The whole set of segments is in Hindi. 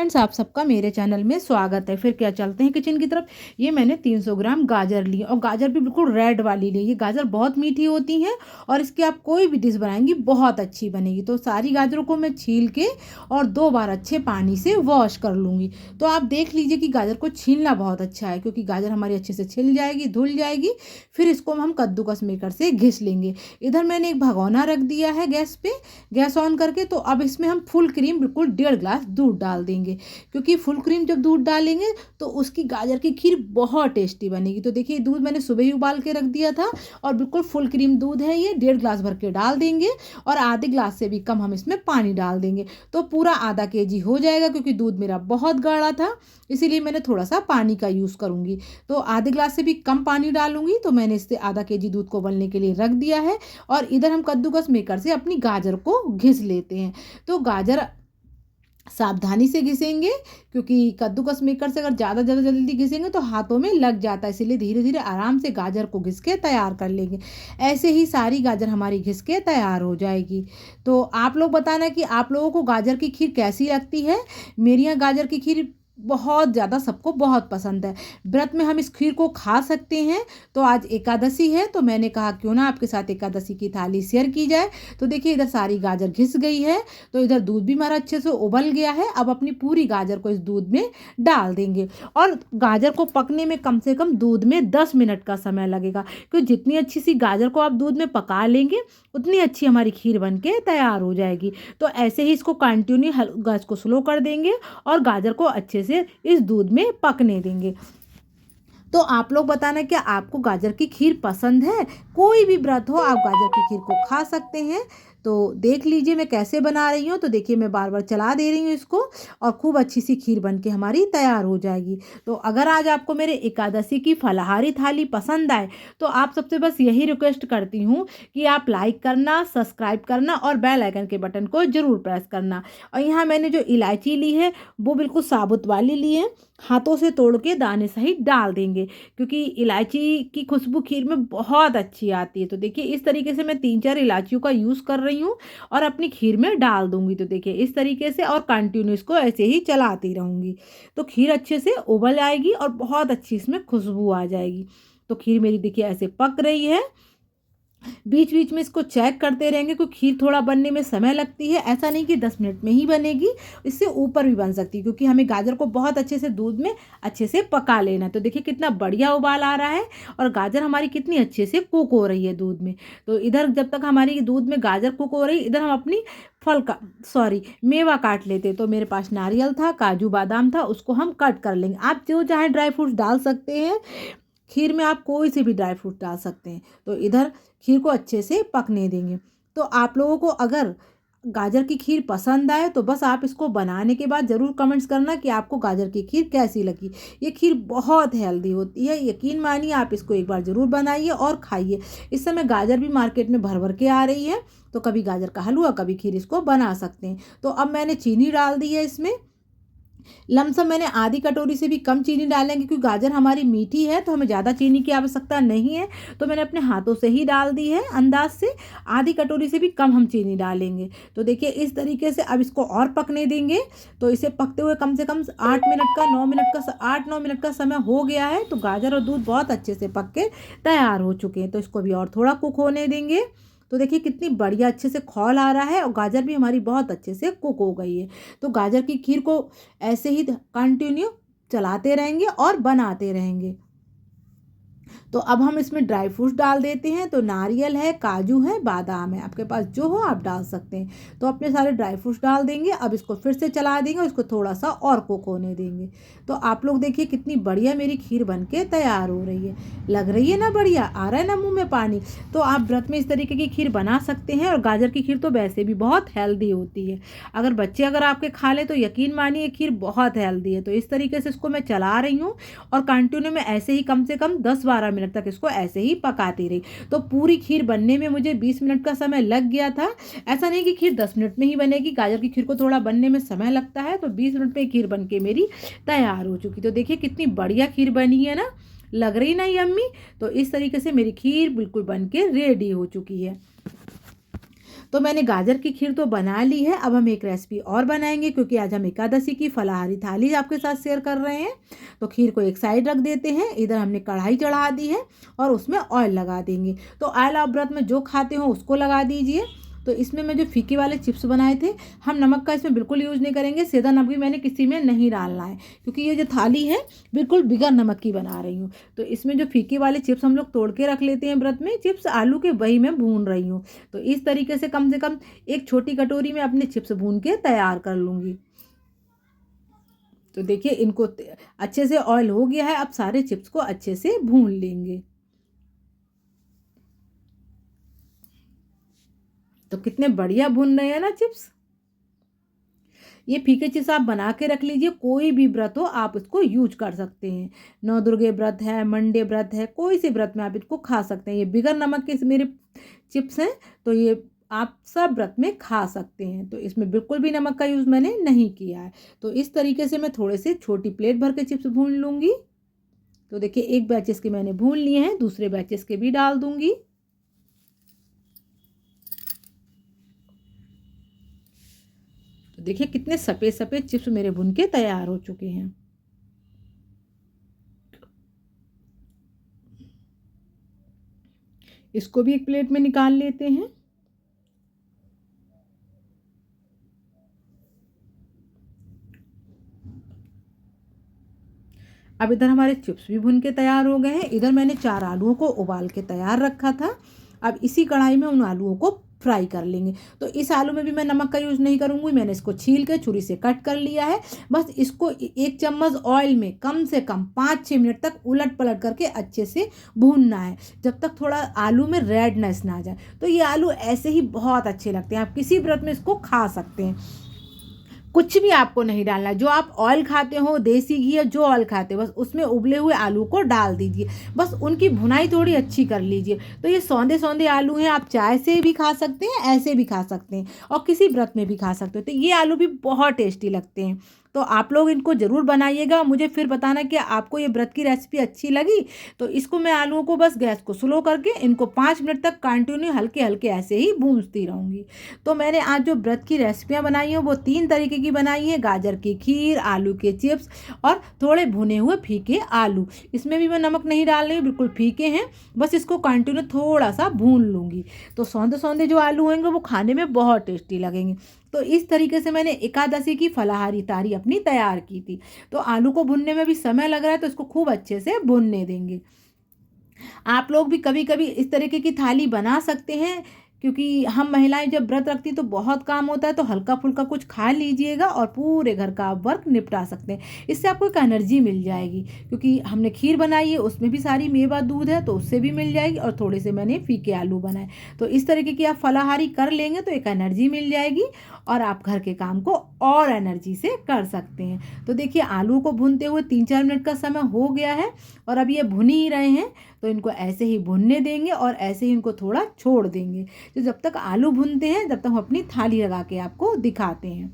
फ्रेंड्स, आप सबका मेरे चैनल में स्वागत है। फिर क्या चलते हैं किचन की तरफ। ये मैंने 300 ग्राम गाजर ली और गाजर भी बिल्कुल रेड वाली ली। ये गाजर बहुत मीठी होती हैं और इसकी आप कोई भी डिश बनाएंगी बहुत अच्छी बनेगी। तो सारी गाजरों को मैं छील के और 2 बार अच्छे पानी से वॉश कर लूँगी। तो आप देख लीजिए कि गाजर को छीलना बहुत अच्छा है, क्योंकि गाजर हमारी अच्छे से छिल जाएगी, धुल जाएगी। फिर इसको हम कद्दूकस मेकर से घिस लेंगे। इधर मैंने एक भगोना रख दिया है गैस पे, गैस ऑन करके। तो अब इसमें हम फुल क्रीम बिल्कुल 1.5 ग्लास दूध डाल देंगे, क्योंकि फुल क्रीम जब दूध डालेंगे तो उसकी गाजर की खीर बहुत टेस्टी बनेगी। तो देखिए, दूध मैंने सुबह ही उबाल के रख दिया था और बिल्कुल फुल क्रीम दूध है। ये 1.5 ग्लास भर के डाल देंगे और आधे ग्लास से भी कम हम इसमें पानी डाल देंगे। तो पूरा आधा केजी हो जाएगा, क्योंकि दूध मेरा बहुत गाढ़ा था, इसीलिए मैंने थोड़ा सा पानी का यूज़ करूँगी। तो आधे ग्लास से भी कम पानी डालूंगी। तो मैंने इससे आधा केजी दूध को उबलने के लिए रख दिया है और इधर हम कद्दूकस मेकर से अपनी गाजर को घिस लेते हैं। तो गाजर सावधानी से घिसेंगे, क्योंकि कद्दूकस मेकर से अगर ज़्यादा जल्दी घिसेंगे तो हाथों में लग जाता है। इसीलिए धीरे धीरे आराम से गाजर को घिस के तैयार कर लेंगे। ऐसे ही सारी गाजर हमारी घिस के तैयार हो जाएगी। तो आप लोग बताना कि आप लोगों को गाजर की खीर कैसी लगती है। मेरी यहाँ गाजर की खीर बहुत ज़्यादा सबको बहुत पसंद है। व्रत में हम इस खीर को खा सकते हैं। तो आज एकादशी है, तो मैंने कहा क्यों ना आपके साथ एकादशी की थाली शेयर की जाए। तो देखिए, इधर सारी गाजर घिस गई है। तो इधर दूध भी हमारा अच्छे से उबल गया है। अब अपनी पूरी गाजर को इस दूध में डाल देंगे और गाजर को पकने में कम से कम दूध में 10 मिनट का समय लगेगा, क्योंकि जितनी अच्छी सी गाजर को आप दूध में पका लेंगे उतनी अच्छी हमारी खीर बन के तैयार हो जाएगी। तो ऐसे ही इसको कंटिन्यू गैस को स्लो कर देंगे और गाजर को अच्छे से इस दूध में पकने देंगे। तो आप लोग बताना, क्या आपको गाजर की खीर पसंद है। कोई भी व्रत हो आप गाजर की खीर को खा सकते हैं। तो देख लीजिए मैं कैसे बना रही हूँ। तो देखिए, मैं बार बार चला दे रही हूँ इसको और खूब अच्छी सी खीर बन के हमारी तैयार हो जाएगी। तो अगर आज आपको मेरे एकादशी की फलाहारी थाली पसंद आए तो आप सबसे बस यही रिक्वेस्ट करती हूँ कि आप लाइक करना, सब्सक्राइब करना और बेल आइकन के बटन को ज़रूर प्रेस करना। और यहाँ मैंने जो इलायची ली है वो बिल्कुल साबुत वाली ली है। हाथों से तोड़ के दाने सहित डाल देंगे, क्योंकि इलायची की खुशबू खीर में बहुत अच्छी आती है। तो देखिए, इस तरीके से मैं 3-4 इलायचियों का यूज़ कर रही हूँ और अपनी खीर में डाल दूंगी। तो देखिए इस तरीके से, और कंटिन्यू इसको ऐसे ही चलाती रहूँगी। तो खीर अच्छे से उबल आएगी और बहुत अच्छी इसमें खुशबू आ जाएगी। तो खीर मेरी देखिए ऐसे पक रही है। बीच बीच में इसको चेक करते रहेंगे, क्योंकि खीर थोड़ा बनने में समय लगती है। ऐसा नहीं कि 10 मिनट में ही बनेगी, इससे ऊपर भी बन सकती है, क्योंकि हमें गाजर को बहुत अच्छे से दूध में अच्छे से पका लेना है। तो देखिए कितना बढ़िया उबाल आ रहा है और गाजर हमारी कितनी अच्छे से कुक हो रही है दूध में। तो इधर जब तक हमारी दूध में गाजर कुक हो रही, इधर हम अपनी मेवा काट लेते। तो मेरे पास नारियल था, काजू बादाम था, उसको हम कट कर लेंगे। आप जो चाहे ड्राई फ्रूट्स डाल सकते हैं। खीर में आप कोई से भी ड्राई फ्रूट डाल सकते हैं। तो इधर खीर को अच्छे से पकने देंगे। तो आप लोगों को अगर गाजर की खीर पसंद आए तो बस आप इसको बनाने के बाद ज़रूर कमेंट्स करना कि आपको गाजर की खीर कैसी लगी। ये खीर बहुत हेल्दी होती है, यकीन मानिए। आप इसको एक बार ज़रूर बनाइए और खाइए। इस समय गाजर भी मार्केट में भर भर के आ रही है, तो कभी गाजर का हलवा, कभी खीर इसको बना सकते हैं। तो अब मैंने चीनी डाल दी है इसमें। लमसम मैंने आधी कटोरी से भी कम चीनी डालेंगे, क्योंकि गाजर हमारी मीठी है तो हमें ज़्यादा चीनी की आवश्यकता नहीं है। तो मैंने अपने हाथों से ही डाल दी है, अंदाज से आधी कटोरी से भी कम हम चीनी डालेंगे। तो देखिए इस तरीके से अब इसको और पकने देंगे। तो इसे पकते हुए कम से कम 8-9 मिनट का समय हो गया है। तो गाजर और दूध बहुत अच्छे से पक के तैयार हो चुके हैं। तो इसको भी और थोड़ा कुक होने देंगे। तो देखिए कितनी बढ़िया अच्छे से खौल आ रहा है और गाजर भी हमारी बहुत अच्छे से कुक हो गई है। तो गाजर की खीर को ऐसे ही कंटिन्यू चलाते रहेंगे और बनाते रहेंगे। तो अब हम इसमें ड्राई फ्रूट्स डाल देते हैं। तो नारियल है, काजू है, बादाम है, आपके पास जो हो आप डाल सकते हैं। तो अपने सारे ड्राई फ्रूट्स डाल देंगे। अब इसको फिर से चला देंगे और इसको थोड़ा सा और कुक होने देंगे। तो आप लोग देखिए कितनी बढ़िया मेरी खीर बन के तैयार हो रही है। लग रही है ना बढ़िया, आ रहा है ना मुँह में पानी। तो आप व्रत में इस तरीके की खीर बना सकते हैं। और गाजर की खीर तो वैसे भी बहुत हेल्दी होती है। अगर बच्चे आपके खा लें तो यकीन मानिए खीर बहुत हेल्दी है। तो इस तरीके से इसको मैं चला रही हूँ और कंटिन्यू में ऐसे ही कम से कम 10-12 मिनट तक इसको ऐसे ही पकाती रही। तो पूरी खीर बनने में मुझे 20 मिनट का समय लग गया था। ऐसा नहीं कि खीर 10 मिनट में ही बनेगी, गाजर की खीर को थोड़ा बनने में समय लगता है। तो 20 मिनट में खीर बन के मेरी तैयार हो चुकी। तो देखिए कितनी बढ़िया खीर बनी है ना, लग रही ना यम्मी। तो इस तरीके से मेरी खीर बिल्कुल बन के रेडी हो चुकी है। तो मैंने गाजर की खीर तो बना ली है। अब हम एक रेसिपी और बनाएंगे, क्योंकि आज हम एकादशी की फलाहारी थाली आपके साथ शेयर कर रहे हैं। तो खीर को एक साइड रख देते हैं। इधर हमने कढ़ाई चढ़ा दी है और उसमें ऑयल लगा देंगे। तो ऑयल आप व्रत में जो खाते हो उसको लगा दीजिए। तो इसमें मैं जो फीके वाले चिप्स बनाए थे, हम नमक का इसमें बिल्कुल यूज़ नहीं करेंगे। सेंधा नमक भी मैंने किसी में नहीं डालना है, क्योंकि ये जो थाली है बिल्कुल बिगर नमक की बना रही हूँ। तो इसमें जो फीके वाले चिप्स हम लोग तोड़ के रख लेते हैं व्रत में, चिप्स आलू के वही मैं भून रही हूँ। तो इस तरीके से कम एक छोटी कटोरी में अपने चिप्स भून के तैयार कर लूँगी। तो देखिए इनको अच्छे से ऑयल हो गया है। अब सारे चिप्स को अच्छे से भून लेंगे। तो कितने बढ़िया भुन रहे हैं ना चिप्स। ये फीके चिप्स आप बना के रख लीजिए। कोई भी व्रत हो आप इसको यूज कर सकते हैं। नौ दुर्गे व्रत है, मंडे व्रत है, कोई से व्रत में आप इसको खा सकते हैं। ये बिगर नमक के मेरे चिप्स हैं, तो ये आप सब व्रत में खा सकते हैं। तो इसमें बिल्कुल भी नमक का यूज़ मैंने नहीं किया है। तो इस तरीके से मैं थोड़े से छोटी प्लेट भर के चिप्स भून लूँगी। तो देखिए एक बैचेस के मैंने भून लिए हैं, दूसरे बैचेस के भी डाल दूँगी। तो देखिए कितने सफ़ेद सफ़ेद चिप्स मेरे भुन के तैयार हो चुके हैं। इसको भी एक प्लेट में निकाल लेते हैं। अब इधर हमारे चिप्स भी भुन के तैयार हो गए हैं। इधर मैंने 4 आलूओं को उबाल के तैयार रखा था। अब इसी कढ़ाई में उन आलूओं को फ्राई कर लेंगे। तो इस आलू में भी मैं नमक का यूज़ नहीं करूँगी। मैंने इसको छील के छुरी से कट कर लिया है। बस इसको 1 चम्मच ऑयल में कम से कम 5-6 मिनट तक उलट पलट करके अच्छे से भूनना है, जब तक थोड़ा आलू में रेडनेस ना आ जाए। तो ये आलू ऐसे ही बहुत अच्छे लगते हैं। आप किसी व्रत में इसको खा सकते हैं। कुछ भी आपको नहीं डालना है। जो आप ऑयल खाते हो, देसी घी या जो ऑयल खाते हो, बस उसमें उबले हुए आलू को डाल दीजिए। बस उनकी भुनाई थोड़ी अच्छी कर लीजिए। तो ये सौंदे सौंदे आलू हैं। आप चाय से भी खा सकते हैं, ऐसे भी खा सकते हैं, और किसी व्रत में भी खा सकते हो। तो ये आलू भी बहुत टेस्टी लगते हैं। तो आप लोग इनको ज़रूर बनाइएगा। मुझे फिर बताना कि आपको ये व्रत की रेसिपी अच्छी लगी। तो इसको मैं आलूओं को बस गैस को स्लो करके इनको 5 मिनट तक कंटिन्यू हल्के हल्के ऐसे ही भूनती रहूँगी। तो मैंने आज जो व्रत की रेसिपियाँ बनाई हैं वो 3 तरीके की बनाई है। गाजर की खीर, आलू के चिप्स और थोड़े भुने हुए फीके आलू। इसमें भी मैं नमक नहीं डाल रही हूँ, बिल्कुल फीके हैं। बस इसको कंटिन्यू थोड़ा सा भून लूँगी। तो सौंदे सौंदे जो आलू होंगे वो खाने में बहुत टेस्टी लगेंगे। तो इस तरीके से मैंने एकादशी की फलाहारी थाली अपनी तैयार की थी। तो आलू को भुनने में भी समय लग रहा है, तो इसको खूब अच्छे से भुनने देंगे। आप लोग भी कभी कभी इस तरीके की थाली बना सकते हैं, क्योंकि हम महिलाएं जब व्रत रखती तो बहुत काम होता है। तो हल्का फुल्का कुछ खा लीजिएगा और पूरे घर का आप वर्क निपटा सकते हैं। इससे आपको एक एनर्जी मिल जाएगी, क्योंकि हमने खीर बनाई है, उसमें भी सारी मेवा दूध है, तो उससे भी मिल जाएगी। और थोड़े से मैंने फीके आलू बनाए। तो इस तरीके की आप फलाहारी कर लेंगे तो एक एनर्जी मिल जाएगी, और आप घर के काम को और एनर्जी से कर सकते हैं। तो देखिए आलू को भूनते हुए 3-4 मिनट का समय हो गया है, और अब ये भुन ही रहे हैं। तो इनको ऐसे ही भुनने देंगे और ऐसे ही इनको थोड़ा छोड़ देंगे। तो जब तक आलू भुनते हैं तब तक हम अपनी थाली लगा के आपको दिखाते हैं।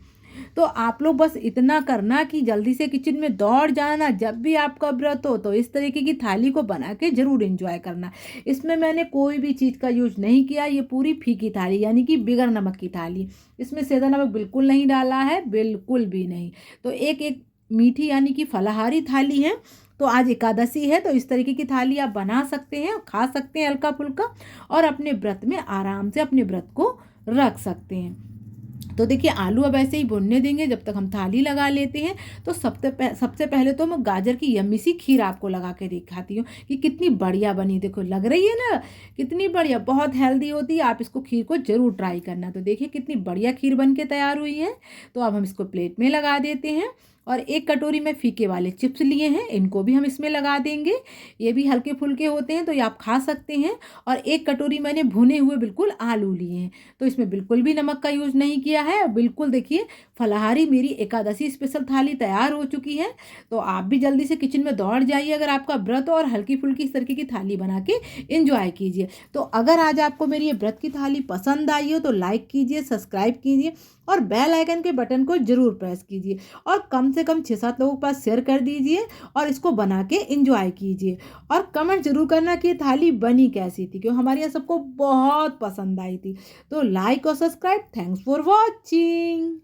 तो आप लोग बस इतना करना कि जल्दी से किचन में दौड़ जाना। जब भी आपका व्रत हो तो इस तरीके की थाली को बना के ज़रूर एंजॉय करना। इसमें मैंने कोई भी चीज़ का यूज़ नहीं किया। ये पूरी फीकी थाली यानी कि बिगर नमक की थाली। इसमें सेंधा नमक बिल्कुल नहीं डाला है, बिल्कुल भी नहीं। तो एक एक मीठी यानी कि फलाहारी थाली है। तो आज एकादशी है, तो इस तरीके की थाली आप बना सकते हैं, खा सकते हैं हल्का फुल्का, और अपने व्रत में आराम से अपने व्रत को रख सकते हैं। तो देखिए आलू अब ऐसे ही भुनने देंगे जब तक हम थाली लगा लेते हैं। तो सबसे पहले तो मैं गाजर की यम्मी सी खीर आपको लगा के दिखाती हूँ कि कितनी बढ़िया बनी। देखो लग रही है ना कितनी बढ़िया, बहुत हेल्दी होती है। आप इसको खीर को ज़रूर ट्राई करना। तो देखिए कितनी बढ़िया खीर बन के तैयार हुई है। तो अब हम इसको प्लेट में लगा देते हैं। और एक कटोरी में फीके वाले चिप्स लिए हैं, इनको भी हम इसमें लगा देंगे। ये भी हल्के फुल्के होते हैं, तो ये आप खा सकते हैं। और एक कटोरी मैंने भुने हुए बिल्कुल आलू लिए हैं। तो इसमें बिल्कुल भी नमक का यूज़ नहीं किया है। बिल्कुल देखिए फलाहारी मेरी एकादशी स्पेशल थाली तैयार हो चुकी है। तो आप भी जल्दी से किचन में दौड़ जाइए अगर आपका व्रत हो, और हल्की फुल्की इस तरीके की थाली बना के इंजॉय कीजिए। तो अगर आज आपको मेरी ये व्रत की थाली पसंद आई हो तो लाइक कीजिए, सब्सक्राइब कीजिए, और बेल आइकन के बटन को ज़रूर प्रेस कीजिए और कम से कम 6-7 लोगों के पास शेयर कर दीजिए और इसको बना के एंजॉय कीजिए। और कमेंट ज़रूर करना कि ये थाली बनी कैसी थी, क्योंकि हमारे यहाँ सबको बहुत पसंद आई थी। तो लाइक और सब्सक्राइब। Thanks for watching.